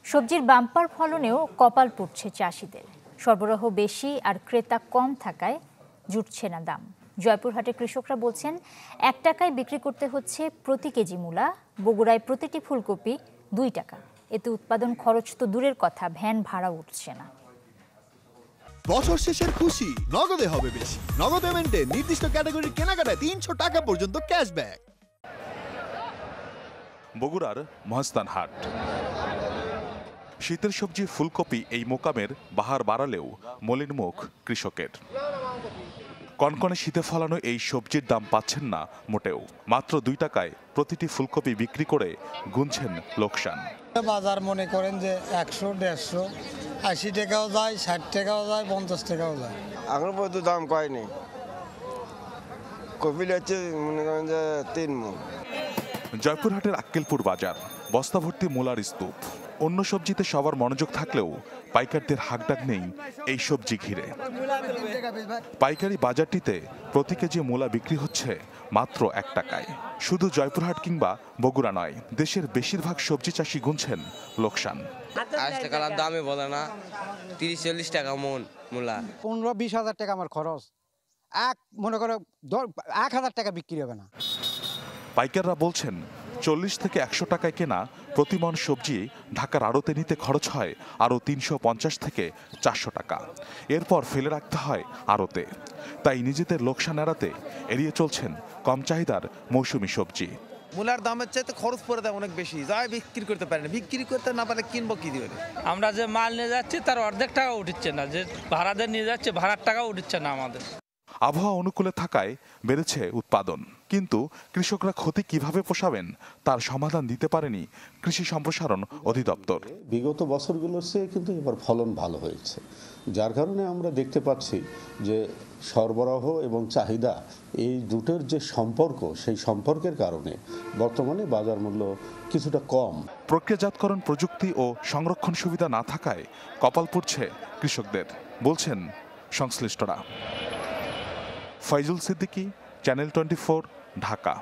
সবজির বাম্পার ফলনেও কপাল পুড়ছে চাষিদের। সরবরাহ বেশি আর ক্রেতা কম থাকায় জুটছে না দাম। জয়পুরহাটের কৃষকরা বলছেন 1 টাকায় বিক্রি করতে হচ্ছে প্রতি কেজি মূলা, বগুড়ায় প্রতিটি ফুলকপি 2 টাকা। এতে উৎপাদন খরচ তো দূরের কথা, ভ্যান ভাড়া উঠছে না। বছর শেষের খুশি নগদে হবে বেশি। নগদ পেমেন্টে নির্দিষ্ট ক্যাটাগরির কেনাকাটায় 300 টাকা পর্যন্ত ক্যাশব্যাক। বগুড়ার মহাস্থান হাট। শীতের সবজি ফুলকপি এই মোকামের বাহার বাড়ালেও মলিন মুখ কৃষকের। কনকনে শীতে ফলানো এই সবজির দাম পাচ্ছেন না মোটেও। মাত্র 2 টাকায় প্রতিটি ফুলকপি বিক্রি করে গুনছেন লোকসান। বাজার মনে করেন যে 100, 150, 80 টাকাও যায়, 60 টাকাও যায়, 50 টাকাও যায়। এখন পর্যন্ত দাম কয়নি। কপি হচ্ছে মনে করেন যে 3 মণ। জয়পুরহাটের আক্কেলপুর বাজার, বস্তা ভর্তি মূলার স্তূপ। অন্য সবজিতে সবার মনোযোগ থাকলেও পাইকারদের হাকডাক নেই এই সবজি ঘিরে। পাইকারি বাজারটিতে প্রতি কেজি মূলা বিক্রি হচ্ছে মাত্র 1 টাকায়। শুধু জয়পুরহাট কিংবা বগুড়া নয়, দেশের বেশিরভাগ সবজি চাষি গুনছেন লোকসান। 8 টাকার দামে বলে না, 30-40 টাকা মন মূলা। 15-20 হাজার টাকা আমার খরচ, মনে করো 1000 টাকা বিক্রি হবে না। পাইকাররা বলছেন 40 থেকে 100 টাকায় কেনা প্রতি মণ সবজি ঢাকার আড়তে নিতে খরচ হয় আরও 350 থেকে 400 টাকা। এরপর ফেলে রাখতে হয় আড়তে। তাই নিজেদের লোকসান এড়াতে এড়িয়ে চলছেন কম চাহিদার মৌসুমি সবজি। মূলার দামের চাইতে খরচ পড়ে দেয় অনেক বেশি, যাই বিক্রি করতে পারে না। বিক্রি করতে না পারলে কিনবো কি দিয়ে? আমরা যে মাল নিয়ে যাচ্ছি তার অর্ধেক টাকা উঠছে না, যে ভাড়াদের নিয়ে যাচ্ছে ভাড়ার টাকা উঠছে না আমাদের। আবহাওয়া অনুকূলে থাকায় বেড়েছে উৎপাদন, কিন্তু কৃষকরা ক্ষতি কিভাবে পোষাবেন তার সমাধান দিতে পারেনি কৃষি সম্প্রসারণ অধিদপ্তর। বিগত বছরগুলোর চেয়ে কিন্তু এবার ফলন ভালো হয়েছে, যার কারণে আমরা দেখতে পাচ্ছি যে সরবরাহ এবং চাহিদা এই দুটোর যে সম্পর্ক, সেই সম্পর্কের কারণে বর্তমানে বাজার মূল্য কিছুটা কম। প্রক্রিয়াজাতকরণ প্রযুক্তি ও সংরক্ষণ সুবিধা না থাকায় কপাল পুড়ছে কৃষকদের, বলছেন সংশ্লিষ্টরা। ফাইজুল সিদ্দিকী, চ্যানেল 24, ঢাকা।